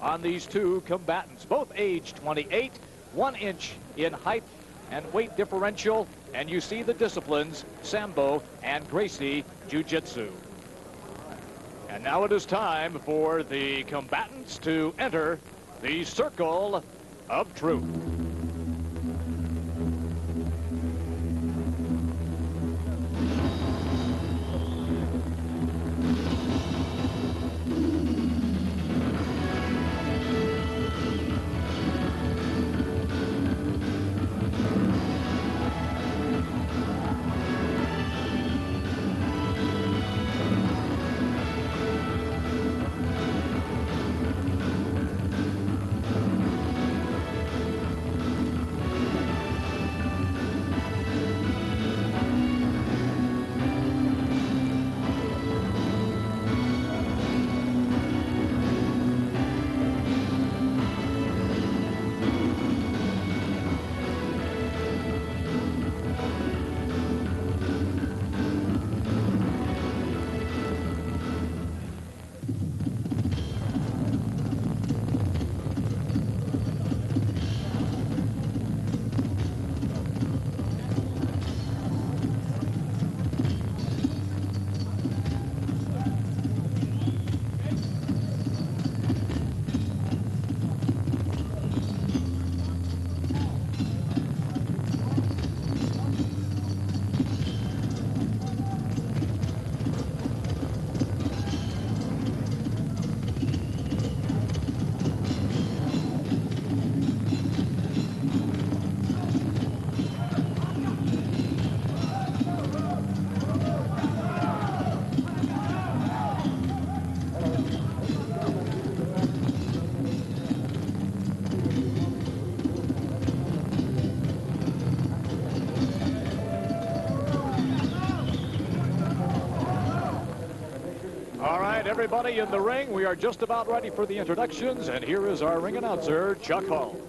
on these two combatants, both age 28, 1 inch in height and weight differential, and you see the disciplines, sambo and Gracie Jiu-Jitsu. And now it is time for the combatants to enter the Circle of Truth. Everybody in the ring, we are just about ready for the introductions, and here is our ring announcer, Chuck Hull.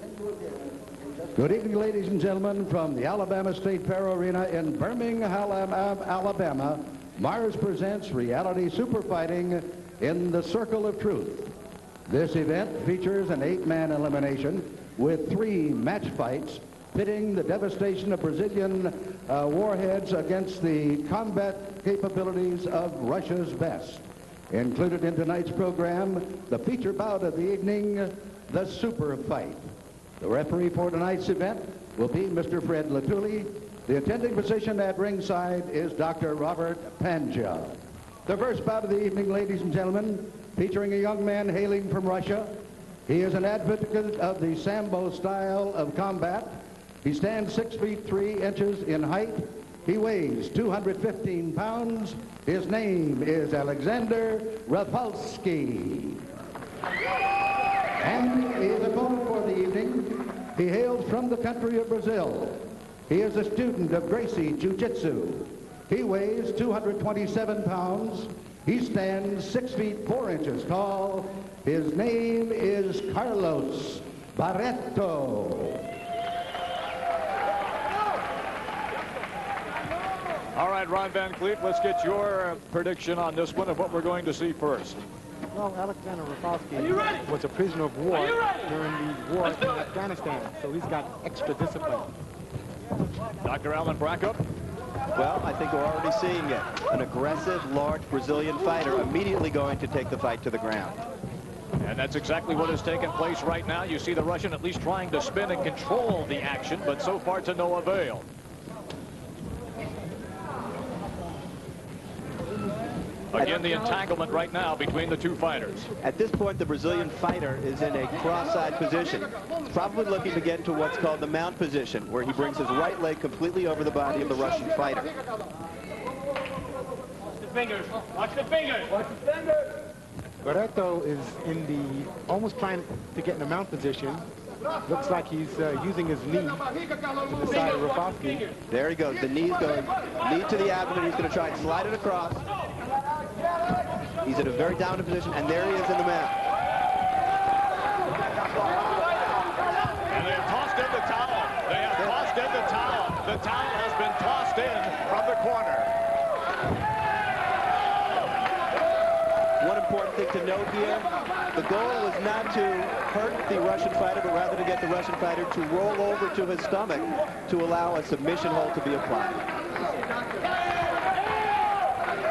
Good evening, ladies and gentlemen, from the Alabama State Fair Arena in Birmingham, Alabama. Mars presents reality super fighting in the Circle of Truth. This event features an 8-man elimination with 3 match fights pitting the devastation of Brazilian warheads against the combat capabilities of Russia's best. Included in tonight's program, the feature bout of the evening, the Superfight. The referee for tonight's event will be Mr. Fred Latuli. The attending physician at ringside is Dr. Robert Panja. The first bout of the evening, ladies and gentlemen, featuring a young man hailing from Russia. He is an advocate of the sambo style of combat. He stands 6 feet 3 inches in height. He weighs 215 pounds. His name is Alexander Rafalski. And his opponent for the evening, he hails from the country of Brazil. He is a student of Gracie Jiu-Jitsu. He weighs 227 pounds. He stands 6 feet 4 inches tall. His name is Carlos Barreto. All right, Ron Van Cleef, let's get your prediction on this one of what we're going to see first. Well, Alexander Rafalski was a prisoner of war during the war in Afghanistan, so he's got extra discipline. Dr. Alan Brackup? Well, I think we're already seeing it. An aggressive, large Brazilian fighter immediately going to take the fight to the ground. And that's exactly what has taken place right now. You see the Russian at least trying to spin and control the action, but so far to no avail. Again, the entanglement right now between the two fighters. At this point, the Brazilian fighter is in a cross-eyed position, probably looking to get into what's called the mount position, where he brings his right leg completely over the body of the Russian fighter. Watch the fingers. Watch the fingers. Watch the fingers. Barreto is in the, almost trying to get in the mount position. Looks like he's using his knee to the side of Rafalski. There he goes. The knee's going, knee to the abdomen. He's going to try and slide it across. He's in a very dominant position, and there he is in the mount. And they have tossed in the towel. They have tossed in the towel. The towel has been tossed in from the corner. One important thing to note here, the goal was not to hurt the Russian fighter, but rather to get the Russian fighter to roll over to his stomach to allow a submission hold to be applied.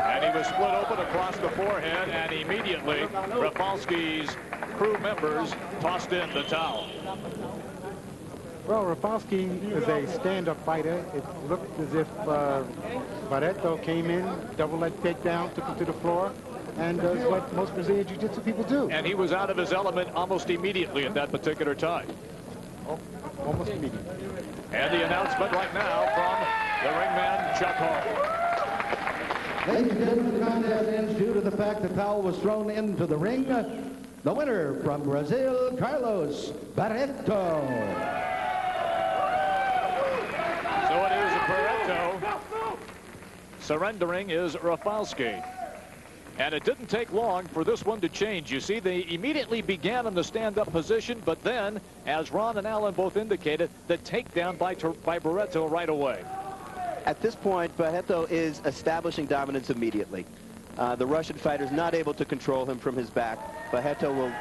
And he was split open across the forehead, and immediately Rafalski's crew members tossed in the towel. Well, Rafalski is a stand-up fighter. It looked as if Barreto came in, double leg takedown, took him to the floor, and does what most Brazilian Jiu-Jitsu people do. And he was out of his element almost immediately at that particular time. Oh, almost immediately. And the announcement right now from the ringman, Chuck Hall. Ladies and gentlemen, the contest ends due to the fact the towel was thrown into the ring. The winner from Brazil, Carlos Barreto. So it is Barreto. Surrendering is Rafalski. And it didn't take long for this one to change. You see, they immediately began in the stand-up position, but then, as Ron and Alan both indicated, the takedown by Barreto right away. At this point, Barreto is establishing dominance immediately. The Russian fighter is not able to control him from his back. Barreto will,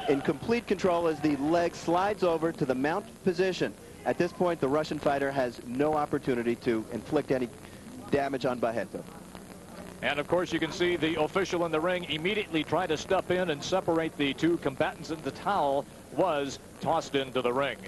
in complete control as the leg slides over to the mount position. At this point, the Russian fighter has no opportunity to inflict any damage on Barreto. And of course, you can see the official in the ring immediately try to step in and separate the two combatants, and the towel was tossed into the ring.